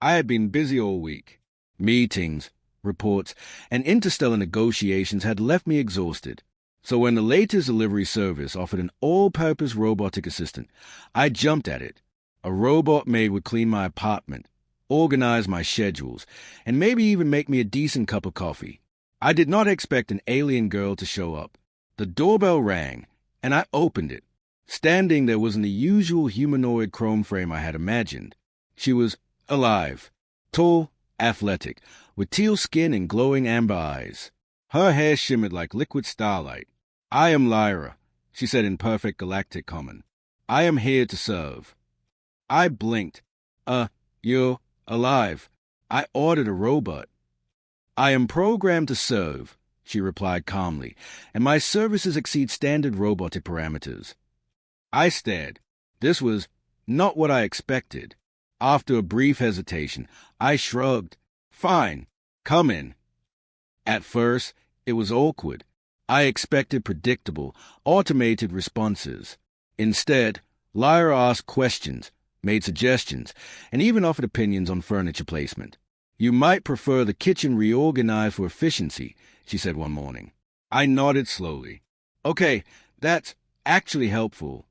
I had been busy all week. Meetings, reports, and interstellar negotiations had left me exhausted. So when the latest delivery service offered an all-purpose robotic assistant, I jumped at it. A robot maid would clean my apartment, organize my schedules, and maybe even make me a decent cup of coffee. I did not expect an alien girl to show up. The doorbell rang, and I opened it. Standing there wasn't the usual humanoid chrome frame I had imagined. She was alive, tall, athletic, with teal skin and glowing amber eyes. Her hair shimmered like liquid starlight. "I am Lyra," she said in perfect galactic common. "I am here to serve." I blinked. You're alive. I ordered a robot." "I am programmed to serve," she replied calmly, "and my services exceed standard robotic parameters." I stared. This was not what I expected. After a brief hesitation, I shrugged. "Fine, come in." At first, it was awkward. I expected predictable, automated responses. Instead, Lyra asked questions, made suggestions, and even offered opinions on furniture placement. "You might prefer the kitchen reorganized for efficiency," she said one morning. I nodded slowly. "Okay, that's actually helpful."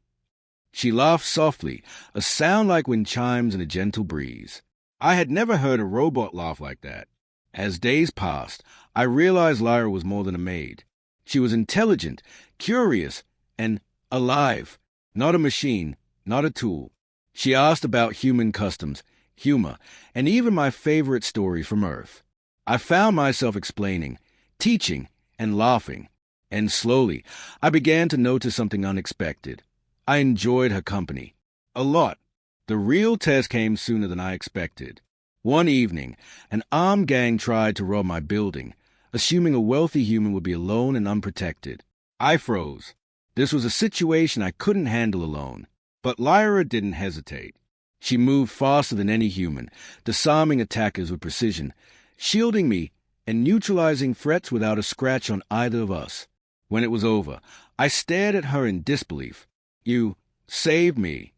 She laughed softly, a sound like wind chimes in a gentle breeze. I had never heard a robot laugh like that. As days passed, I realized Lyra was more than a maid. She was intelligent, curious, and alive. Not a machine, not a tool. She asked about human customs, humor, and even my favorite stories from Earth. I found myself explaining, teaching, and laughing. And slowly, I began to notice something unexpected. I enjoyed her company. A lot. The real test came sooner than I expected. One evening, an armed gang tried to rob my building, assuming a wealthy human would be alone and unprotected. I froze. This was a situation I couldn't handle alone. But Lyra didn't hesitate. She moved faster than any human, disarming attackers with precision, shielding me, and neutralizing threats without a scratch on either of us. When it was over, I stared at her in disbelief. "You saved me."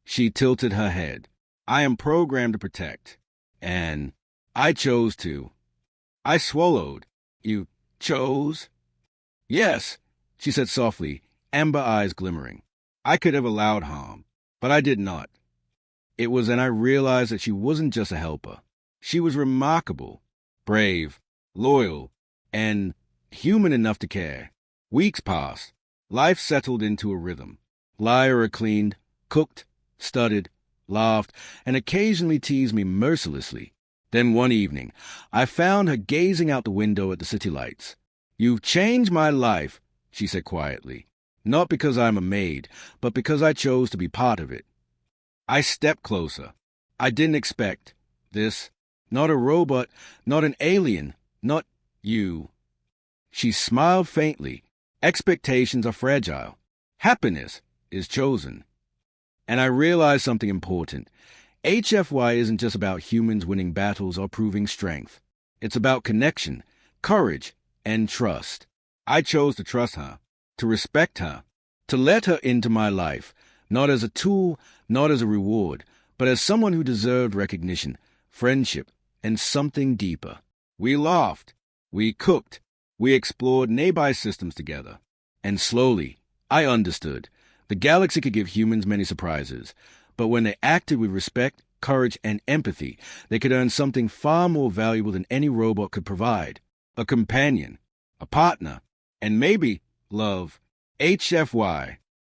She tilted her head. "I am programmed to protect. And I chose to." I swallowed. "You chose?" "Yes," she said softly, amber eyes glimmering. I could have allowed harm, but I did not. It was then I realized that she wasn't just a helper. She was remarkable, brave, loyal, and human enough to care. Weeks passed. Life settled into a rhythm. Lyra cleaned, cooked, studied, laughed, and occasionally teased me mercilessly. Then one evening, I found her gazing out the window at the city lights. "You've changed my life," she said quietly. "Not because I'm a maid, but because I chose to be part of it." I stepped closer. I didn't expect this. Not a robot, not an alien, not you. She smiled faintly. "Expectations are fragile. Happiness is chosen." And I realized something important. HFY isn't just about humans winning battles or proving strength. It's about connection, courage, and trust. I chose to trust her, to respect her, to let her into my life, not as a tool, not as a reward, but as someone who deserved recognition, friendship, and something deeper. We laughed, we cooked, we explored nearby systems together. And slowly, I understood. The galaxy could give humans many surprises, but when they acted with respect, courage, and empathy, they could earn something far more valuable than any robot could provide. A companion, a partner, and maybe love. HFY.